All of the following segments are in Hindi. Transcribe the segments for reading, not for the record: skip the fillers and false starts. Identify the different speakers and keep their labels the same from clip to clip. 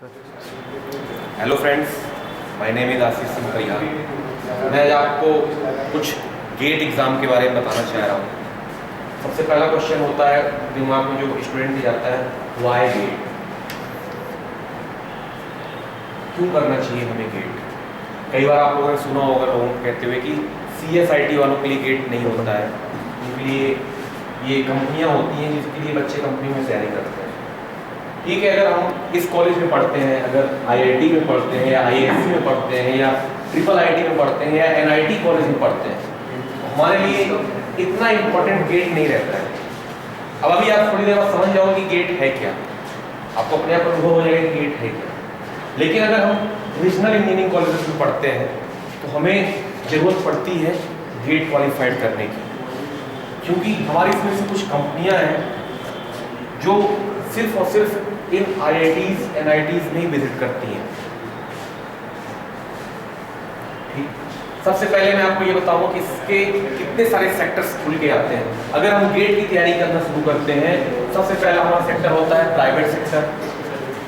Speaker 1: Hello friends, my name is Ashish Singh Parihar. मैं आज आपको कुछ गेट एग्ज़ाम के बारे में बताना चाह रहा हूँ। सबसे पहला क्वेश्चन होता है दिमाग में जो स्टूडेंट भी आता है, वाई गेट, क्यों करना चाहिए हमें गेट। कई बार आप लोगों ने सुना होगा लोगों को कहते हुए कि CSIT वालों के लिए गेट नहीं होता है, उनके लिए ये कंपनियाँ होती हैं जिसके लिए बच्चे कंपनी में तैयारी करते हैं। ठीक है, अगर हम इस कॉलेज में पढ़ते हैं, अगर IIT में पढ़ते हैं या IASC में पढ़ते हैं या IIIT में पढ़ते हैं या NIT कॉलेज में पढ़ते हैं, तो हमारे लिए इतना इम्पोर्टेंट गेट नहीं रहता है। अब अभी आप थोड़ी देर बाद समझ जाओगे कि गेट है क्या, आपको अपने आप अनुभव हो जाएगा कि गेट है क्या। लेकिन अगर हम रीजनल इंजीनियरिंग कॉलेज में पढ़ते हैं तो हमें ज़रूरत पड़ती है गेट क्वालिफाइड करने की, क्योंकि हमारी इसमें से कुछ कंपनियां हैं जो सिर्फ और सिर्फ इन IITs NITs में ही विजिट करती हैं। ठीक, सबसे पहले मैं आपको ये बताऊंगा कि इसके कितने सारे सेक्टर्स खुल के आते हैं। अगर हम गेट की तैयारी करना शुरू करते हैं, सबसे पहला हमारा सेक्टर होता है प्राइवेट सेक्टर।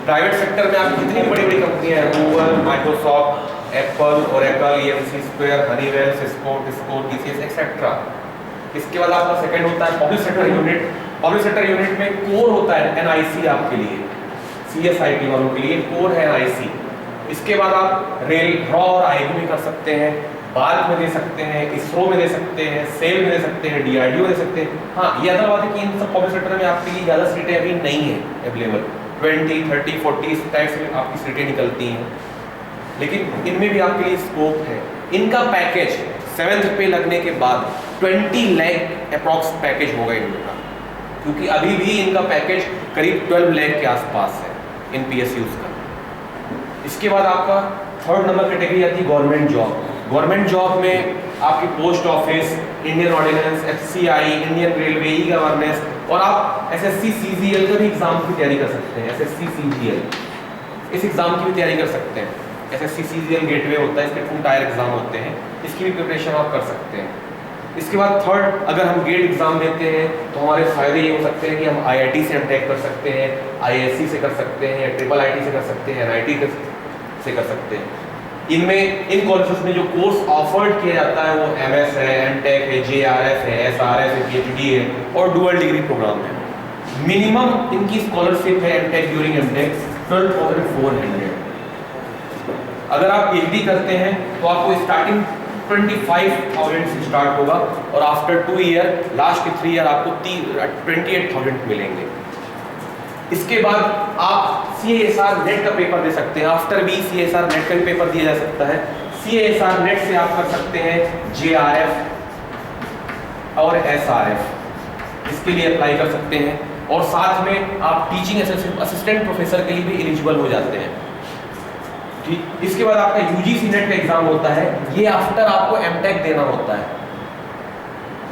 Speaker 1: प्राइवेट सेक्टर में आप जितनी बड़ी बड़ी कंपनियां हैं, Google, Microsoft, Apple, Oracle, EMC square, Honeywell, Cisco, TISCO, TCS etcetera. इसके बाद आपका सेकंड होता है public sector unit. Public sector unit में कोर होता है NIC, आपके लिए CSIT वालों के लिए कोर है NIC। इसके बाद आप रेल, रॉ और IB में कर सकते हैं, बार्क में दे सकते हैं, इसरो में दे सकते हैं, सेल में दे सकते हैं, DRDO में दे सकते हैं। हाँ, ये अलग बात है कि इन सब पब्लिक सेक्टर में आपके लिए ज़्यादा सीटें अभी नहीं है अवेलेबल, 20, 30, 40 इस टाइप से आपकी सीटें निकलती हैं, लेकिन इनमें भी आपके लिए स्कोप है। इनका पैकेज 7th पे लगने के बाद 20 लाख अप्रॉक्स पैकेज होगा इनका, क्योंकि अभी भी इनका पैकेज करीब 12 लाख के आसपास है इन PSUs का। इसके बाद आपका थर्ड नंबर कैटेगरी आती है गवर्नमेंट जॉब। गवर्नमेंट जॉब में आपकी post office, Indian ordinance, FCI, Indian railway, e-governance, और आप SSC CGL का भी एग्जाम की तैयारी कर सकते हैं। SSC CGL इस एग्जाम की भी तैयारी कर सकते हैं। SSC CGL गेटवे होता है, इसके 2 टायर एग्जाम होते हैं, इसकी भी प्रिपरेशन आप कर सकते हैं। इसके बाद थर्ड, अगर हम गेट एग्जाम देते हैं तो हमारे फायदे ये हो सकते हैं कि हम IIT से MTech कर सकते हैं, IISc से कर सकते हैं, IIIT से कर सकते हैं, NIT से कर सकते हैं। इनमें इन कॉलेजेस में जो कोर्स ऑफर्ड किया जाता है वो MS है, MTech है, JRF है, SRF है, PhD है और डुअल डिग्री प्रोग्राम है। मिनिमम इनकी स्कॉलरशिप है MTech ड्यूरिंग MTech 12,400। अगर आप PhD करते हैं तो आपको स्टार्टिंग 25,000 से स्टार्ट होगा और आफ्टर 2 ईयर, लास्ट के 3 ईयर आपको 28,000 मिलेंगे। इसके बाद आप CASR नेट का पेपर दे सकते हैं। आफ्टर भी CASR नेट का भी पेपर दिया जा सकता है। CASR नेट से आप कर सकते हैं JRF और SRF, इसके लिए अप्लाई कर सकते हैं, और साथ में आप टीचिंग असिस्टेंट प्रोफेसर के लिए भी एलिजिबल हो जाते हैं। ठीक, इसके बाद आपका UGC नेट का एग्जाम होता है, ये आफ्टर आपको MTech देना होता है।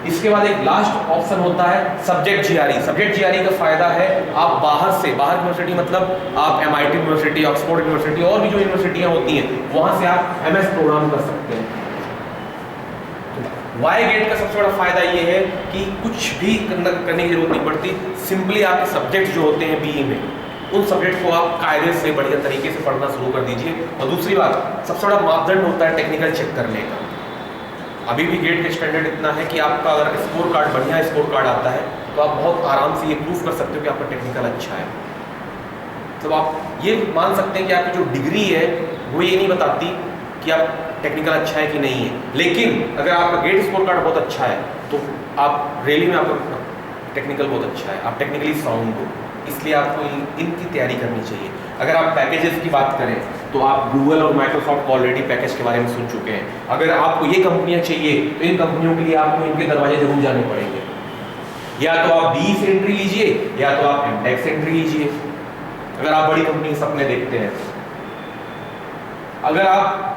Speaker 1: इसके बाद एक लास्ट ऑप्शन होता है सब्जेक्ट GRE। सब्जेक्ट GRE का फायदा है आप बाहर यूनिवर्सिटी, मतलब आप MIT यूनिवर्सिटी, ऑक्सफोर्ड यूनिवर्सिटी और भी जो यूनिवर्सिटियां होती हैं वहां से आप MS प्रोग्राम कर सकते हैं। वाई गेट का सबसे बड़ा फायदा ये है कि कुछ भी करने की जरूरत नहीं पड़ती, सिंपली आपके सब्जेक्ट जो होते हैं BE में, उन सब्जेक्ट को आप कायदे से बढ़िया तरीके से पढ़ना शुरू कर दीजिए। और दूसरी बात, सबसे बड़ा मापदंड होता है टेक्निकल चेक करने का। अभी भी गेट का स्टैंडर्ड इतना है कि आपका अगर स्कोर कार्ड, बढ़िया स्कोर कार्ड आता है तो आप बहुत आराम से ये प्रूफ कर सकते हो कि आपका टेक्निकल अच्छा है। तो आप ये मान सकते हैं कि आपकी जो डिग्री है वो ये नहीं बताती कि आप टेक्निकल अच्छा है कि नहीं है, लेकिन अगर आपका गेट स्कोर कार्ड बहुत अच्छा है तो आप रैली में आपका टेक्निकल बहुत अच्छा है, आप टेक्निकली साउंड हो, इसलिए आपको इनकी तैयारी करनी चाहिए। अगर आप पैकेजेस की बात करें तो आप गूगल और माइक्रोसॉफ्ट ऑलरेडी पैकेज के बारे में सुन चुके हैं। अगर आपको ये कंपनियां चाहिए तो इन कंपनियों के लिए आपको इनके दरवाजे जरूर जाने पड़ेंगे। या तो आप BE से एंट्री लीजिए या तो आप MTech से एंट्री लीजिए, अगर आप बड़ी कंपनी के सपने देखते हैं। अगर आप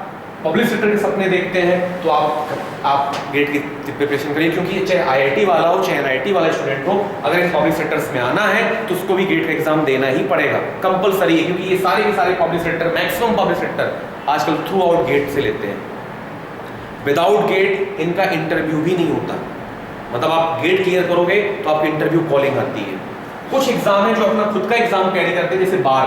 Speaker 1: पब्लिक सेक्टर के सपने देखते हैं तो आप गेट की प्रिपरेशन करिए, क्योंकि चाहे IIT वाला हो चाहे NIT वाला स्टूडेंट हो, अगर इन पब्लिक सेक्टर्स में आना है तो उसको भी गेट का एग्जाम देना ही पड़ेगा, कंपलसरी है। क्योंकि ये सारे के सारे public sector, maximum public sector आजकल थ्रू आउट गेट से लेते हैं। विदाउट गेट इनका इंटरव्यू भी नहीं होता, मतलब आप गेट क्लियर करोगे तो आपकी इंटरव्यू कॉलिंग आती है। कुछ एग्जाम है जो अपना खुद का एग्जाम कैरी करते हैं, जैसे बार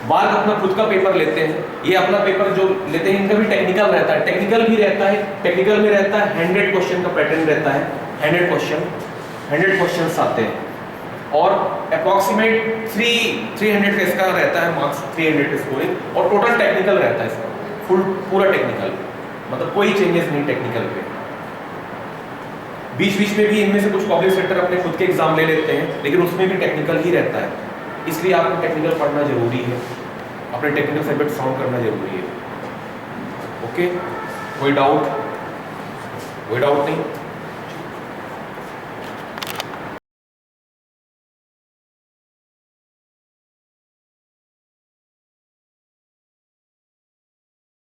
Speaker 1: बार्क अपना खुद का पेपर लेते हैं, ये अपना पेपर जो लेते हैं इनका भी टेक्निकल रहता है, टेक्निकल भी रहता है, टेक्निकल में रहता है 100 क्वेश्चन का पैटर्न रहता है, 100 क्वेश्चंस आते हैं और अप्रॉक्सीमेट 300 का इसका रहता है मार्क्स, 300 का स्कोरिंग, और टोटल टेक्निकल रहता है इसका पूरा टेक्निकल, मतलब कोई चेंजेस नहीं टेक्निकल पे। बीच बीच में भी इनमें से कुछ पब्लिक सेक्टर अपने खुद के एग्जाम ले लेते हैं, लेकिन उसमें भी टेक्निकल ही रहता है, इसलिए आपको टेक्निकल पढ़ना जरूरी है, अपने टेक्निकल सब्जेक्ट साउंड करना जरूरी है। ओके, कोई डाउट नहीं?